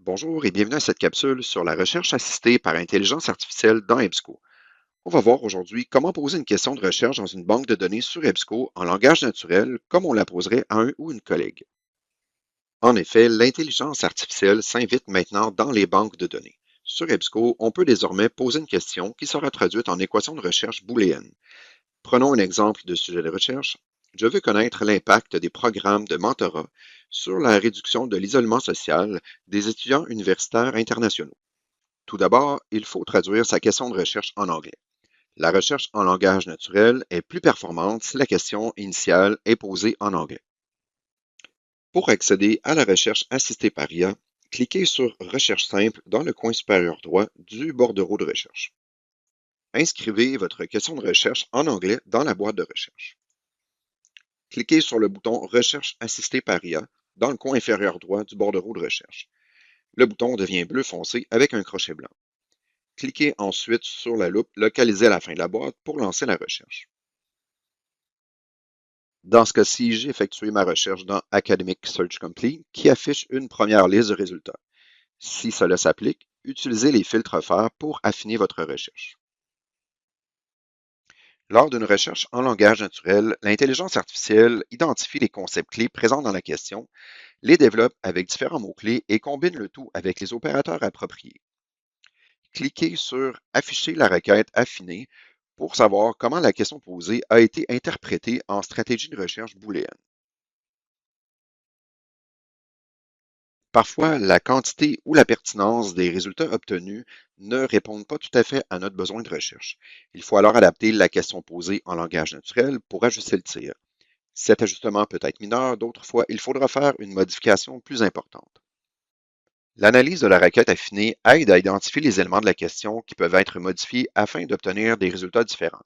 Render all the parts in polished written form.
Bonjour et bienvenue à cette capsule sur la recherche assistée par intelligence artificielle dans EBSCO. On va voir aujourd'hui comment poser une question de recherche dans une banque de données sur EBSCO en langage naturel comme on la poserait à un ou une collègue. En effet, l'intelligence artificielle s'invite maintenant dans les banques de données. Sur EBSCO, on peut désormais poser une question qui sera traduite en équation de recherche booléenne. Prenons un exemple de sujet de recherche. Je veux connaître l'impact des programmes de mentorat sur la réduction de l'isolement social des étudiants universitaires internationaux. Tout d'abord, il faut traduire sa question de recherche en anglais. La recherche en langage naturel est plus performante si la question initiale est posée en anglais. Pour accéder à la recherche assistée par IA, cliquez sur Recherche simple dans le coin supérieur droit du bordereau de recherche. Inscrivez votre question de recherche en anglais dans la boîte de recherche. Cliquez sur le bouton Recherche assistée par IA dans le coin inférieur droit du bordereau de recherche. Le bouton devient bleu foncé avec un crochet blanc. Cliquez ensuite sur la loupe localisée à la fin de la boîte pour lancer la recherche. Dans ce cas-ci, j'ai effectué ma recherche dans Academic Search Complete qui affiche une première liste de résultats. Si cela s'applique, utilisez les filtres offerts pour affiner votre recherche. Lors d'une recherche en langage naturel, l'intelligence artificielle identifie les concepts clés présents dans la question, les développe avec différents mots-clés et combine le tout avec les opérateurs appropriés. Cliquez sur Afficher la requête affinée pour savoir comment la question posée a été interprétée en stratégie de recherche booléenne. Parfois, la quantité ou la pertinence des résultats obtenus ne répondent pas tout à fait à notre besoin de recherche. Il faut alors adapter la question posée en langage naturel pour ajuster le tir. Cet ajustement peut être mineur, d'autres fois, il faudra faire une modification plus importante. L'analyse de la requête affinée aide à identifier les éléments de la question qui peuvent être modifiés afin d'obtenir des résultats différents.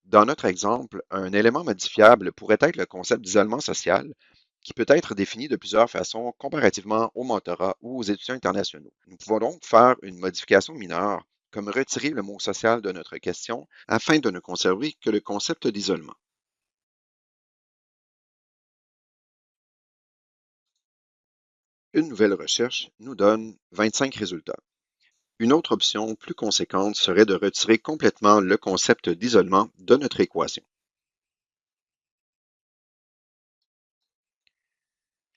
Dans notre exemple, un élément modifiable pourrait être le concept d'isolement social, qui peut être défini de plusieurs façons comparativement au mentorat ou aux étudiants internationaux. Nous pouvons donc faire une modification mineure, comme retirer le mot social de notre question afin de ne conserver que le concept d'isolement. Une nouvelle recherche nous donne 25 résultats. Une autre option plus conséquente serait de retirer complètement le concept d'isolement de notre équation.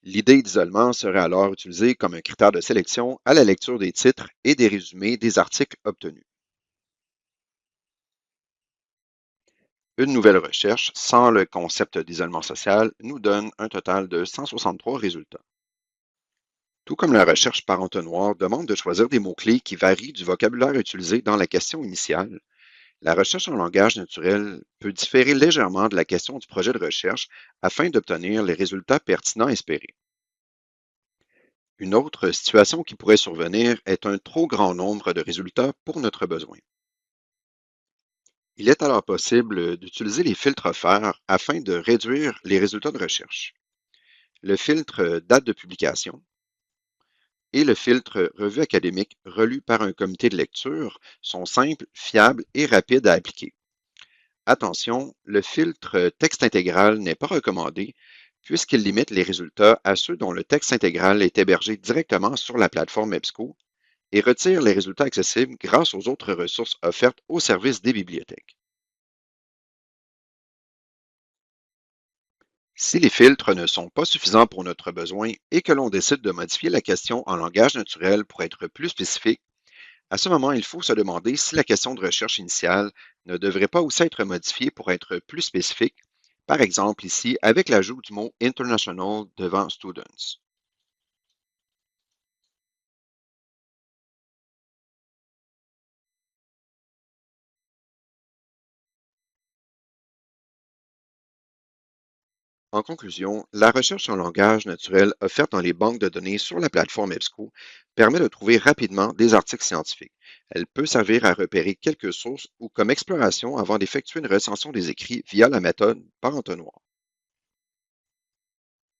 L'idée d'isolement serait alors utilisée comme un critère de sélection à la lecture des titres et des résumés des articles obtenus. Une nouvelle recherche sans le concept d'isolement social nous donne un total de 163 résultats. Tout comme la recherche par entonnoir demande de choisir des mots-clés qui varient du vocabulaire utilisé dans la question initiale, la recherche en langage naturel peut différer légèrement de la question du projet de recherche afin d'obtenir les résultats pertinents espérés. Une autre situation qui pourrait survenir est un trop grand nombre de résultats pour notre besoin. Il est alors possible d'utiliser les filtres offerts afin de réduire les résultats de recherche. Le filtre date de publication et le filtre revue académique relu par un comité de lecture sont simples, fiables et rapides à appliquer. Attention, le filtre texte intégral n'est pas recommandé puisqu'il limite les résultats à ceux dont le texte intégral est hébergé directement sur la plateforme EBSCO et retire les résultats accessibles grâce aux autres ressources offertes au service des bibliothèques. Si les filtres ne sont pas suffisants pour notre besoin et que l'on décide de modifier la question en langage naturel pour être plus spécifique, à ce moment, il faut se demander si la question de recherche initiale ne devrait pas aussi être modifiée pour être plus spécifique, par exemple ici avec l'ajout du mot international devant students. En conclusion, la recherche en langage naturel offerte dans les banques de données sur la plateforme EBSCO permet de trouver rapidement des articles scientifiques. Elle peut servir à repérer quelques sources ou comme exploration avant d'effectuer une recension des écrits via la méthode par entonnoir.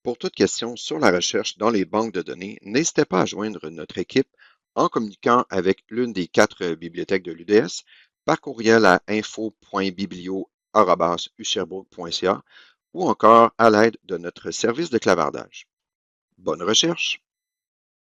Pour toute question sur la recherche dans les banques de données, n'hésitez pas à joindre notre équipe en communiquant avec l'une des quatre bibliothèques de l'UDS par courriel à info.biblio@usherbrooke.ca ou encore à l'aide de notre service de clavardage. Bonne recherche!